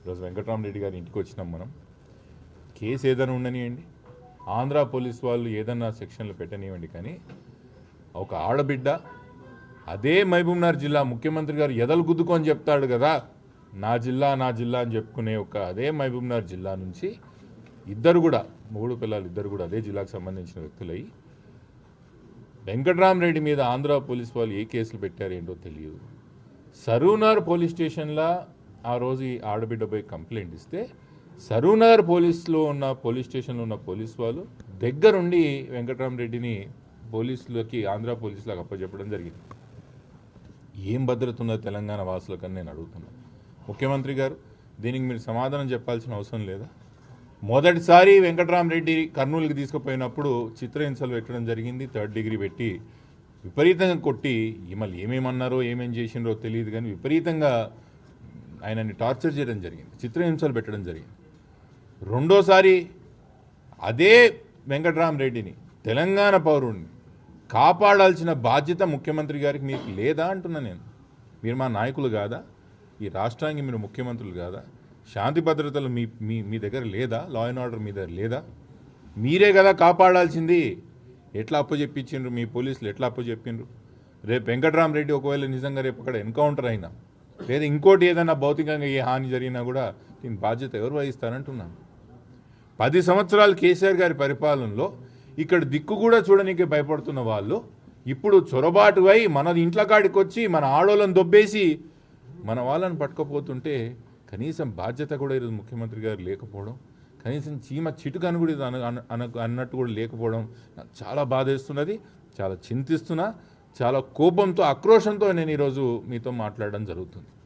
ఈరోజు వెంకటరామరెడ్డి గారి ఇంటికి వచ్చినాం మనం. కేసు ఏదైనా ఉండనివ్వండి, ఆంధ్ర పోలీస్ వాళ్ళు ఏదన్నా సెక్షన్లు పెట్టనివ్వండి, కానీ ఒక ఆడబిడ్డ అదే మహబూబ్నగర్ జిల్లా ముఖ్యమంత్రి గారు ఎదలు గుద్దుకొని చెప్తాడు కదా, నా జిల్లా అని చెప్పుకునే ఒక అదే మహబూబ్నగర్ జిల్లా నుంచి ఇద్దరు కూడా మూడు పిల్లలు ఇద్దరు కూడా అదే జిల్లాకు సంబంధించిన వ్యక్తులై వెంకటరామరెడ్డి మీద ఆంధ్ర పోలీస్ వాళ్ళు ఏ కేసులు పెట్టారు ఏంటో తెలియదు. సరూనగర్ పోలీస్ స్టేషన్లో ఆ రోజు ఈ ఆడబిడ్డ పోయి కంప్లైంట్ ఇస్తే సరూనగర్ పోలీస్ స్టేషన్లో ఉన్న పోలీస్ వాళ్ళు దగ్గరుండి వెంకటరామరెడ్డిని పోలీసులకి ఆంధ్ర పోలీసులకు అప్పచెప్పడం జరిగింది. ఏం భద్రత ఉందో తెలంగాణ వాసులకని నేను అడుగుతున్నాను. ముఖ్యమంత్రి గారు దీనికి మీరు సమాధానం చెప్పాల్సిన అవసరం లేదా? మొదటిసారి వెంకటరామరెడ్డి కర్నూలుకి తీసుకుపోయినప్పుడు చిత్రహింసలు పెట్టడం జరిగింది. 3rd డిగ్రీ పెట్టి విపరీతంగా కొట్టి మళ్ళీ ఏమేమన్నారో ఏమేం చేసినారో తెలియదు, కానీ విపరీతంగా ఆయనని టార్చర్ చేయడం జరిగింది, చిత్రహింసలు పెట్టడం జరిగింది. రెండోసారి అదే వెంకటరామరెడ్డిని తెలంగాణ పౌరుడిని కాపాడాల్సిన బాధ్యత ముఖ్యమంత్రి గారికి మీకు లేదా అంటున్నా నేను. మీరు మా నాయకులు కాదా? ఈ రాష్ట్రానికి మీరు ముఖ్యమంత్రులు కాదా? శాంతి భద్రతలు మీ దగ్గర లేదా? లా అండ్ ఆర్డర్ మీ దగ్గర లేదా? మీరే కదా కాపాడాల్సింది. ఎట్లా అప్పచెప్పించిండ్రు? మీ పోలీసులు ఎట్లా అప్పచెప్పిండ్రు? రేపు వెంకటరామరెడ్డి ఒకవేళ నిజంగా రేపు అక్కడ ఎన్కౌంటర్ అయినా లేదా ఇంకోటి ఏదైనా భౌతికంగా ఏ హాని జరిగినా కూడా దీని బాధ్యత ఎవరు వహిస్తారంటున్నాను. 10 సంవత్సరాలు కేసీఆర్ గారి పరిపాలనలో ఇక్కడ దిక్కు కూడా చూడనీకి భయపడుతున్న వాళ్ళు ఇప్పుడు చొరబాటువై మన ఇంట్ల కాడికి వచ్చి మన ఆడోళ్ళని దొబ్బేసి మన వాళ్ళని పట్టుకపోతుంటే కనీసం బాధ్యత కూడా ఈరోజు ముఖ్యమంత్రి గారు లేకపోవడం, కనీసం చీమ చిటుకని కూడా అన్నట్టు కూడా లేకపోవడం నాకు చాలా బాధేస్తున్నది, చాలా చింతిస్తున్నా, చాలా కోపంతో ఆక్రోషంతో నేను ఈరోజు మీతో మాట్లాడడం జరుగుతుంది.